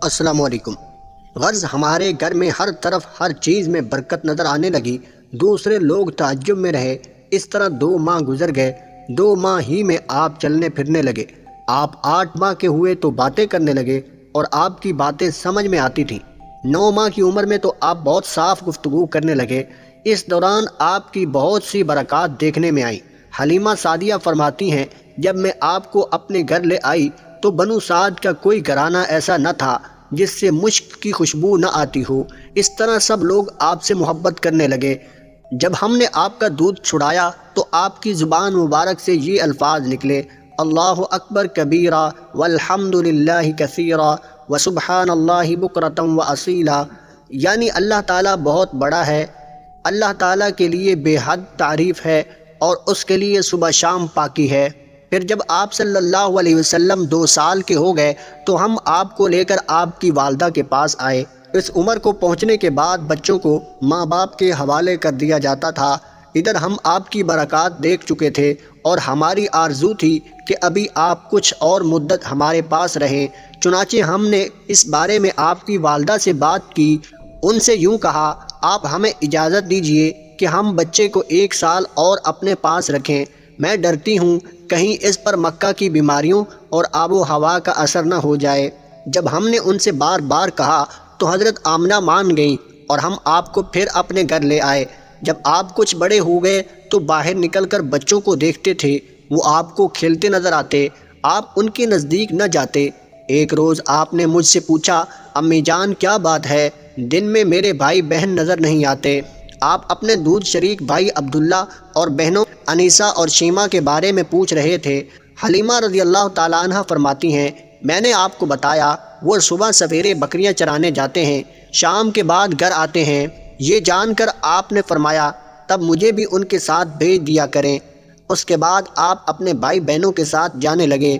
السلام علیکم۔ غرض ہمارے گھر میں ہر طرف ہر چیز میں برکت نظر آنے لگی، دوسرے لوگ تعجب میں رہے۔ اس طرح 2 ماہ گزر گئے۔ 2 ماہ ہی میں آپ چلنے پھرنے لگے۔ آپ 8 ماہ کے ہوئے تو باتیں کرنے لگے اور آپ کی باتیں سمجھ میں آتی تھیں۔ 9 ماہ کی عمر میں تو آپ بہت صاف گفتگو کرنے لگے۔ اس دوران آپ کی بہت سی برکات دیکھنے میں آئیں۔ حلیمہ سعدیہ فرماتی ہیں، جب میں آپ کو اپنے گھر لے آئی تو بنو سعد کا کوئی گھرانہ ایسا نہ تھا جس سے مشک کی خوشبو نہ آتی ہو۔ اس طرح سب لوگ آپ سے محبت کرنے لگے۔ جب ہم نے آپ کا دودھ چھڑایا تو آپ کی زبان مبارک سے یہ الفاظ نکلے، اللہ اکبر کبیرہ والحمد للہ کثیرہ وسبحان اللہ بکرۃ واصیلا، یعنی اللہ تعالیٰ بہت بڑا ہے، اللہ تعالیٰ کے لیے بے حد تعریف ہے اور اس کے لیے صبح شام پاکی ہے۔ پھر جب آپ صلی اللہ علیہ وسلم 2 سال کے ہو گئے تو ہم آپ کو لے کر آپ کی والدہ کے پاس آئے۔ اس عمر کو پہنچنے کے بعد بچوں کو ماں باپ کے حوالے کر دیا جاتا تھا۔ ادھر ہم آپ کی برکات دیکھ چکے تھے اور ہماری آرزو تھی کہ ابھی آپ کچھ اور مدت ہمارے پاس رہیں۔ چنانچہ ہم نے اس بارے میں آپ کی والدہ سے بات کی۔ ان سے یوں کہا، آپ ہمیں اجازت دیجئے کہ ہم بچے کو 1 سال اور اپنے پاس رکھیں۔ میں ڈرتی ہوں کہیں اس پر مکہ کی بیماریوں اور آب و ہوا کا اثر نہ ہو جائے۔ جب ہم نے ان سے بار بار کہا تو حضرت آمنہ مان گئیں اور ہم آپ کو پھر اپنے گھر لے آئے۔ جب آپ کچھ بڑے ہو گئے تو باہر نکل کر بچوں کو دیکھتے تھے، وہ آپ کو کھیلتے نظر آتے، آپ ان کے نزدیک نہ جاتے۔ ایک روز آپ نے مجھ سے پوچھا، امی جان کیا بات ہے، دن میں میرے بھائی بہن نظر نہیں آتے؟ آپ اپنے دودھ شریک بھائی عبداللہ اور بہنوں انیسہ اور شیمہ کے بارے میں پوچھ رہے تھے۔ حلیمہ رضی اللہ تعالیٰ عنہ فرماتی ہیں، میں نے آپ کو بتایا وہ صبح سویرے بکریاں چرانے جاتے ہیں، شام کے بعد گھر آتے ہیں۔ یہ جان کر آپ نے فرمایا، تب مجھے بھی ان کے ساتھ بھیج دیا کریں۔ اس کے بعد آپ اپنے بھائی بہنوں کے ساتھ جانے لگے۔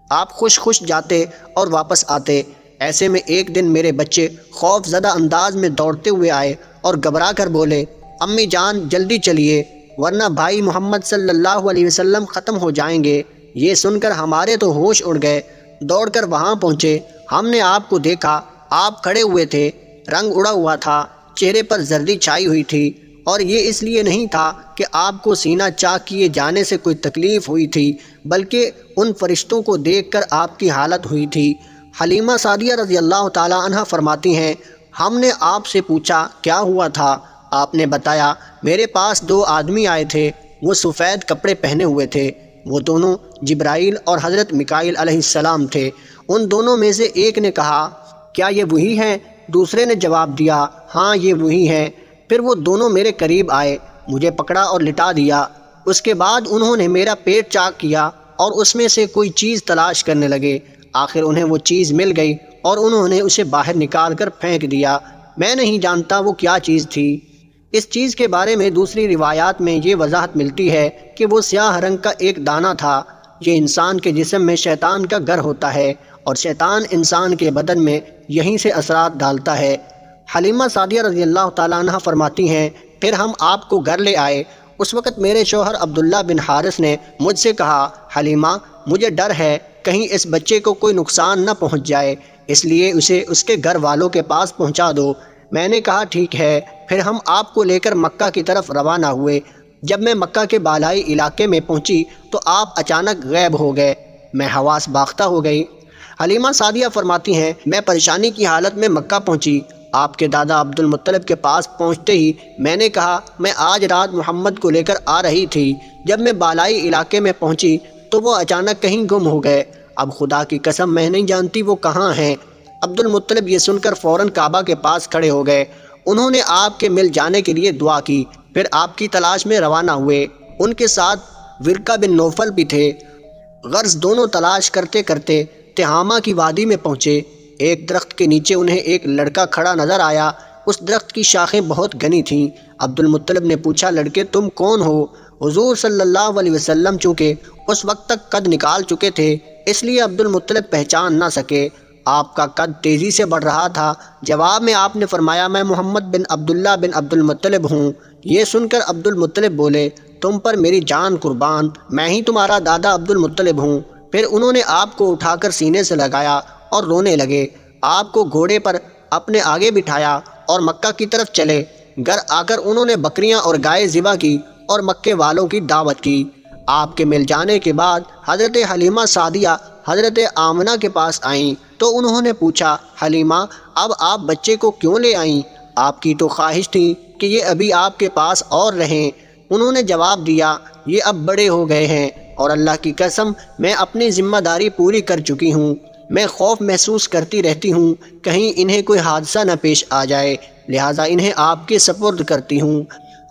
آپ خوش خوش جاتے اور واپس آتے۔ ایسے میں ایک دن میرے بچے خوف زدہ انداز میں دوڑتے ہوئے آئے اور گھبرا کر بولے، امی جان جلدی چلیے ورنہ بھائی محمد صلی اللہ علیہ وسلم ختم ہو جائیں گے۔ یہ سن کر ہمارے تو ہوش اڑ گئے۔ دوڑ کر وہاں پہنچے، ہم نے آپ کو دیکھا، آپ کھڑے ہوئے تھے، رنگ اڑا ہوا تھا، چہرے پر زردی چھائی ہوئی تھی، اور یہ اس لیے نہیں تھا کہ آپ کو سینہ چاک کیے جانے سے کوئی تکلیف ہوئی تھی، بلکہ ان فرشتوں کو دیکھ کر آپ کی حالت ہوئی تھی۔ حلیمہ سعدیہ رضی اللہ تعالیٰ عنہ فرماتی ہیں، ہم نے آپ سے پوچھا کیا ہوا تھا؟ آپ نے بتایا، میرے پاس 2 آدمی آئے تھے، وہ سفید کپڑے پہنے ہوئے تھے، وہ دونوں جبرائیل اور حضرت میکائیل علیہ السلام تھے۔ ان دونوں میں سے ایک نے کہا، کیا یہ وہی ہیں؟ دوسرے نے جواب دیا، ہاں یہ وہی ہیں۔ پھر وہ دونوں میرے قریب آئے، مجھے پکڑا اور لٹا دیا۔ اس کے بعد انہوں نے میرا پیٹ چاک کیا اور اس میں سے کوئی چیز تلاش کرنے لگے۔ آخر انہیں وہ چیز مل گئی اور انہوں نے اسے باہر نکال کر پھینک دیا۔ میں نہیں جانتا وہ کیا چیز تھی۔ اس چیز کے بارے میں دوسری روایات میں یہ وضاحت ملتی ہے کہ وہ سیاہ رنگ کا ایک دانہ تھا۔ یہ انسان کے جسم میں شیطان کا گھر ہوتا ہے اور شیطان انسان کے بدن میں یہیں سے اثرات ڈالتا ہے۔ حلیمہ سعدیہ رضی اللہ تعالیٰ عنہ فرماتی ہیں، پھر ہم آپ کو گھر لے آئے۔ اس وقت میرے شوہر عبداللہ بن حارث نے مجھ سے کہا، حلیمہ مجھے ڈر ہے کہیں اس بچے کو کوئی نقصان نہ پہنچ جائے، اس لیے اسے اس کے گھر والوں کے پاس پہنچا دو۔ میں نے کہا ٹھیک ہے۔ پھر ہم آپ کو لے کر مکہ کی طرف روانہ ہوئے۔ جب میں مکہ کے بالائی علاقے میں پہنچی تو آپ اچانک غائب ہو گئے، میں حواس باختہ ہو گئی۔ حلیمہ سعدیہ فرماتی ہیں، میں پریشانی کی حالت میں مکہ پہنچی۔ آپ کے دادا عبد المطلب کے پاس پہنچتے ہی میں نے کہا، میں آج رات محمد کو لے کر آ رہی تھی۔ جب میں بالائی علاقے میں پہنچی تو وہ اچانک کہیں گم ہو گئے۔ اب خدا کی قسم میں نہیں جانتی وہ کہاں ہیں۔ عبد المطلب یہ سن کر فوراً کعبہ کے پاس کھڑے ہو گئے۔ انہوں نے آپ کے مل جانے کے لیے دعا کی، پھر آپ کی تلاش میں روانہ ہوئے۔ ان کے ساتھ ورقہ بن نوفل بھی تھے۔ غرض دونوں تلاش کرتے کرتے تہامہ کی وادی میں پہنچے۔ ایک درخت کے نیچے انہیں ایک لڑکا کھڑا نظر آیا۔ اس درخت کی شاخیں بہت گھنی تھیں۔ عبد المطلب نے پوچھا، لڑکے تم کون ہو؟ حضور صلی اللہ علیہ وسلم چونکہ اس وقت تک قد نکال چکے تھے اس لیے عبد المطلب پہچان نہ سکے۔ آپ کا قد تیزی سے بڑھ رہا تھا۔ جواب میں آپ نے فرمایا، میں محمد بن عبداللہ بن عبد المطلب ہوں۔ یہ سن کر عبد المطلب بولے، تم پر میری جان قربان، میں ہی تمہارا دادا عبد المطلب ہوں۔ پھر انہوں نے آپ کو اٹھا کر سینے سے لگایا اور رونے لگے۔ آپ کو گھوڑے پر اپنے آگے بٹھایا اور مکہ کی طرف چلے۔ گھر آ کر انہوں نے بکریاں اور گائے ذبح کی اور مکے والوں کی دعوت کی۔ آپ کے مل جانے کے بعد حضرت حلیمہ سعدیہ حضرت آمنہ کے پاس آئیں تو انہوں نے پوچھا، حلیمہ اب آپ بچے کو کیوں لے آئیں؟ آپ کی تو خواہش تھی کہ یہ ابھی آپ کے پاس اور رہیں۔ انہوں نے جواب دیا، یہ اب بڑے ہو گئے ہیں اور اللہ کی قسم میں اپنی ذمہ داری پوری کر چکی ہوں۔ میں خوف محسوس کرتی رہتی ہوں کہیں انہیں کوئی حادثہ نہ پیش آ جائے، لہٰذا انہیں آپ کے سپرد کرتی ہوں۔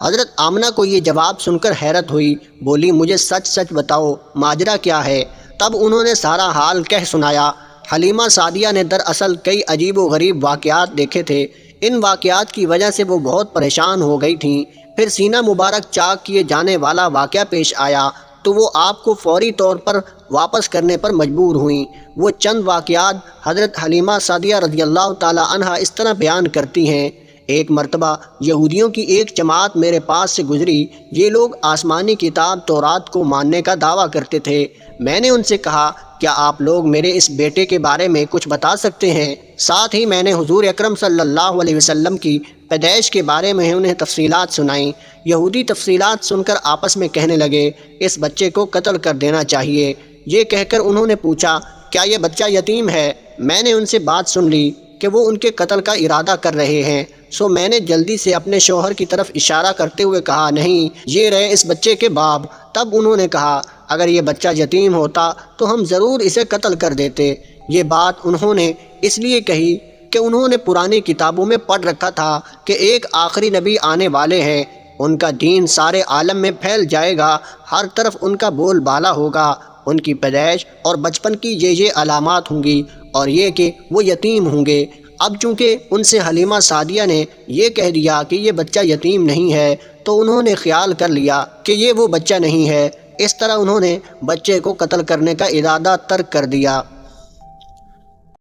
حضرت آمنہ کو یہ جواب سن کر حیرت ہوئی، بولی مجھے سچ سچ بتاؤ ماجرا کیا ہے؟ تب انہوں نے سارا حال کہہ سنایا۔ حلیمہ سعدیہ نے دراصل کئی عجیب و غریب واقعات دیکھے تھے۔ ان واقعات کی وجہ سے وہ بہت پریشان ہو گئی تھیں۔ پھر سینہ مبارک چاک کیے جانے والا واقعہ پیش آیا تو وہ آپ کو فوری طور پر واپس کرنے پر مجبور ہوئیں۔ وہ چند واقعات حضرت حلیمہ سعدیہ رضی اللہ تعالی عنہا اس طرح بیان کرتی ہیں، ایک مرتبہ یہودیوں کی ایک جماعت میرے پاس سے گزری۔ یہ لوگ آسمانی کتاب تورات کو ماننے کا دعویٰ کرتے تھے۔ میں نے ان سے کہا، کیا آپ لوگ میرے اس بیٹے کے بارے میں کچھ بتا سکتے ہیں؟ ساتھ ہی میں نے حضور اکرم صلی اللہ علیہ وسلم کی پیدائش کے بارے میں انہیں تفصیلات سنائیں۔ یہودی تفصیلات سن کر آپس میں کہنے لگے، اس بچے کو قتل کر دینا چاہیے۔ یہ کہہ کر انہوں نے پوچھا، کیا یہ بچہ یتیم ہے؟ میں نے ان سے بات سن لی کہ وہ ان کے قتل کا ارادہ کر رہے ہیں، سو میں نے جلدی سے اپنے شوہر کی طرف اشارہ کرتے ہوئے کہا، نہیں، یہ رہے اس بچے کے باپ۔ تب انہوں نے کہا، اگر یہ بچہ یتیم ہوتا تو ہم ضرور اسے قتل کر دیتے۔ یہ بات انہوں نے اس لیے کہی کہ انہوں نے پرانی کتابوں میں پڑھ رکھا تھا کہ ایک آخری نبی آنے والے ہیں، ان کا دین سارے عالم میں پھیل جائے گا، ہر طرف ان کا بول بالا ہوگا، ان کی پیدائش اور بچپن کی یہ علامات ہوں گی، اور یہ کہ وہ یتیم ہوں گے۔ اب چونکہ ان سے حلیمہ سعدیہ نے یہ کہہ دیا کہ یہ بچہ یتیم نہیں ہے، تو انہوں نے خیال کر لیا کہ یہ وہ بچہ نہیں ہے۔ اس طرح انہوں نے بچے کو قتل کرنے کا ارادہ ترک کر دیا۔